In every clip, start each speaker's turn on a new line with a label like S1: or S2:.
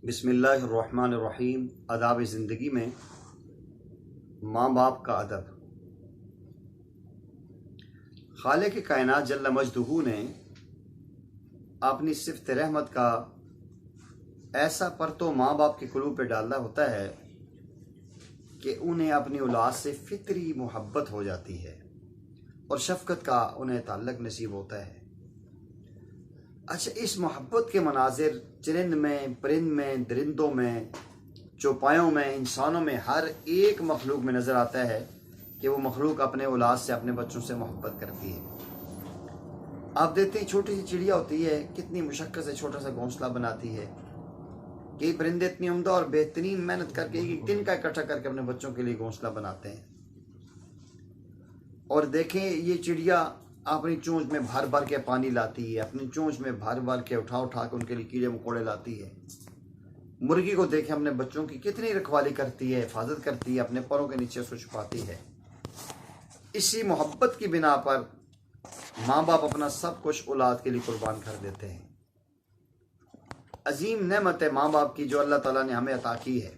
S1: بسم اللہ الرحمن الرحیم۔ آداب زندگی میں ماں باپ کا ادب۔ خالق کائنات جل مجدہ نے اپنی صفت رحمت کا ایسا پرتو ماں باپ کے قلوب پہ ڈالنا ہوتا ہے کہ انہیں اپنی اولاد سے فطری محبت ہو جاتی ہے اور شفقت کا انہیں تعلق نصیب ہوتا ہے۔ اچھا، اس محبت کے مناظر چرند میں، پرند میں، درندوں میں، چوپایوں میں، انسانوں میں، ہر ایک مخلوق میں نظر آتا ہے کہ وہ مخلوق اپنے اولاد سے، اپنے بچوں سے محبت کرتی ہے۔ آپ دیکھتے ہیں چھوٹی سی چڑیا ہوتی ہے، کتنی مشقت سے چھوٹا سا گھونسلہ بناتی ہے۔ کئی پرندے اتنی عمدہ اور بہترین محنت کر کے ایک ٹن کا اکٹھا کر کے اپنے بچوں کے لیے گھونسلہ بناتے ہیں۔ اور دیکھیں، یہ چڑیا اپنی چونچ میں بھر بھر کے پانی لاتی ہے، اپنی چونچ میں بھر بھر کے اٹھا کے ان کے لیے کیڑے مکوڑے لاتی ہے۔ مرغی کو دیکھیں، اپنے بچوں کی کتنی رکھوالی کرتی ہے، حفاظت کرتی ہے، اپنے پروں کے نیچے اس کو چھپاتی ہے۔ اسی محبت کی بنا پر ماں باپ اپنا سب کچھ اولاد کے لیے قربان کر دیتے ہیں۔ عظیم نعمت ہے ماں باپ کی جو اللہ تعالیٰ نے ہمیں عطا کی ہے۔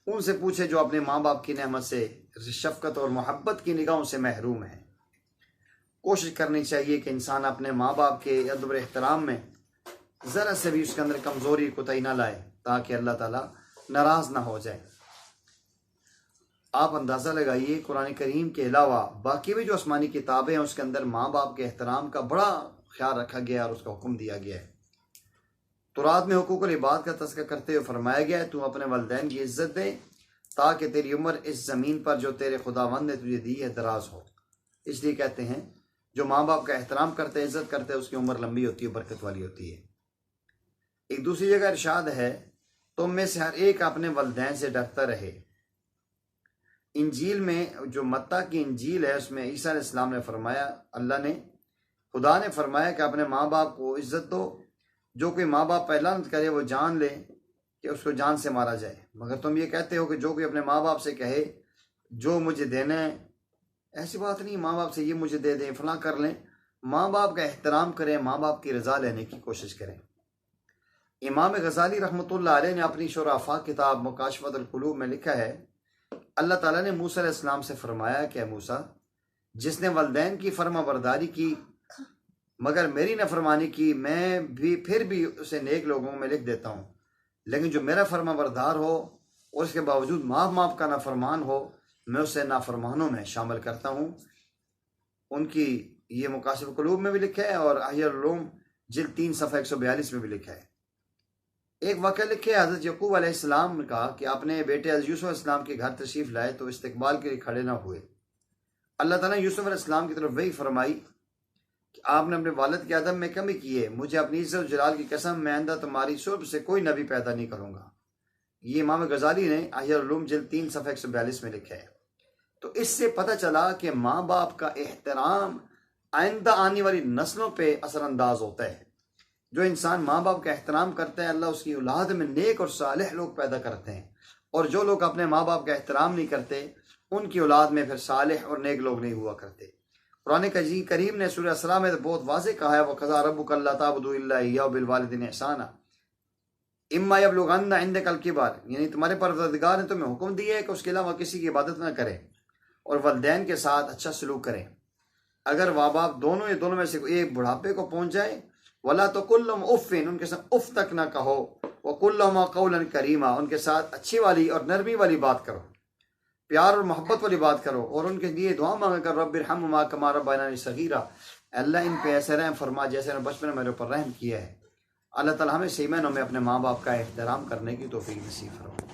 S1: ان سے پوچھے جو اپنے ماں باپ کی نعمت سے، شفقت اور محبت کی نگاہوں سے محروم ہیں۔ کوشش کرنی چاہیے کہ انسان اپنے ماں باپ کے ادب و احترام میں ذرا سے بھی اس کے اندر کمزوری کوتاہی نہ لائے، تاکہ اللہ تعالیٰ ناراض نہ ہو جائے۔ آپ اندازہ لگائیے، قرآن کریم کے علاوہ باقی بھی جو آسمانی کتابیں ہیں اس کے اندر ماں باپ کے احترام کا بڑا خیال رکھا گیا اور اس کا حکم دیا گیا ہے۔ تورات میں حقوق العباد کا تذکرہ کرتے ہوئے فرمایا گیا ہے، تو اپنے والدین کی عزت دے تاکہ تیری عمر اس زمین پر جو تیرے خداوند نے تجھے دی ہے دراز ہو۔ اس لیے کہتے ہیں جو ماں باپ کا احترام کرتے، عزت کرتے، اس کی عمر لمبی ہوتی ہے، برکت والی ہوتی ہے۔ ایک دوسری جگہ ارشاد ہے، تم میں سے ہر ایک اپنے والدین سے ڈرتا رہے۔ انجیل میں جو متی کی انجیل ہے اس میں عیسیٰ علیہ السلام نے فرمایا، خدا نے فرمایا کہ اپنے ماں باپ کو عزت دو۔ جو کوئی ماں باپ پہ لعنت کرے وہ جان لے کہ اس کو جان سے مارا جائے، مگر تم یہ کہتے ہو کہ جو کوئی اپنے ماں باپ سے کہے جو مجھے دینا ہے، ایسی بات نہیں، ماں باپ سے یہ مجھے دے دیں، فلاں کر لیں۔ ماں باپ کا احترام کریں، ماں باپ کی رضا لینے کی کوشش کریں۔ امام غزالی رحمۃ اللہ علیہ نے اپنی شرح کتاب مکاشفۃ القلوب میں لکھا ہے، اللہ تعالیٰ نے موسیٰ علیہ السلام سے فرمایا کہ اے موسیٰ، جس نے والدین کی فرما برداری کی مگر میری نافرمانی کی، میں بھی پھر بھی اسے نیک لوگوں میں لکھ دیتا ہوں، لیکن جو میرا فرما بردار ہو اور اس کے باوجود معاف کا نافرمان ہو، میں اسے نافرمانوں میں شامل کرتا ہوں۔ ان کی یہ مکاشف القلوب میں بھی لکھا ہے اور احیاء العلوم جلد 3 صفحہ 142 میں بھی لکھا ہے۔ ایک واقعہ لکھے، حضرت یعقوب علیہ السلام نے کہا کہ اپنے بیٹے حضرت یوسف علیہ السلام کے گھر تشریف لائے تو استقبال کے لیے کھڑے نہ ہوئے۔ اللہ تعالیٰ نے یوسف علیہ السلام کی طرف وحی فرمائی کہ آپ نے اپنے والد کے ادب میں کمی کی ہے، مجھے اپنی عزت و جلال کی قسم، میں آئندہ تمہاری صلب سے کوئی نبی پیدا نہیں کروں گا۔ یہ امام غزالی نے احیاء العلوم جلد 3 صفحہ 142 میں لکھا ہے۔ تو اس سے پتہ چلا کہ ماں باپ کا احترام آئندہ آنے والی نسلوں پہ اثر انداز ہوتا ہے۔ جو انسان ماں باپ کا احترام کرتا ہے، اللہ اس کی اولاد میں نیک اور صالح لوگ پیدا کرتے ہیں، اور جو لوگ اپنے ماں باپ کا احترام نہیں کرتے ان کی اولاد میں پھر صالح اور نیک لوگ نہیں ہوا کرتے۔ قرآن کریم نے سورہ اسراء میں بہت واضح کہا ہے، وَقَضَىٰ رَبُّكَ أَلَّا تَعْبُدُوا إِلَّا إِيَّاهُ وَبِالْوَالِدَيْنِ إِحْسَانًا إِمَّا يَبْلُغَنَّ عِندَكَ الْكِبَرَ، یعنی تمہارے پروردگار نے تمہیں حکم دیا ہے کہ اس کے علاوہ کسی کی عبادت نہ کرے اور والدین کے ساتھ اچھا سلوک کریں۔ اگر ماں باپ دونوں میں سے ایک بڑھاپے کو پہنچ جائے، وَلَا تَقُل لَّهُمْ أُفٍّ، ان کے ساتھ اف تک نہ کہو، وَقُل لَّهُمَا قَوْلًا كَرِيمًا، ان کے ساتھ اچھی والی اور نرمی والی بات کرو، پیار اور محبت والی بات کرو، اور ان کے لیے دعا مانگا کر، رب ارحمہما کما ربیانی صغیرا، اللہ ان پہ ایسے رحم فرما جیسے انہوں نے بچپن میں میرے اوپر رحم کیا ہے۔ اللہ تعالیٰ ہمیں صحیح معنوں میں اپنے ماں باپ کا احترام کرنے کی توفیق نصیب فرمائے۔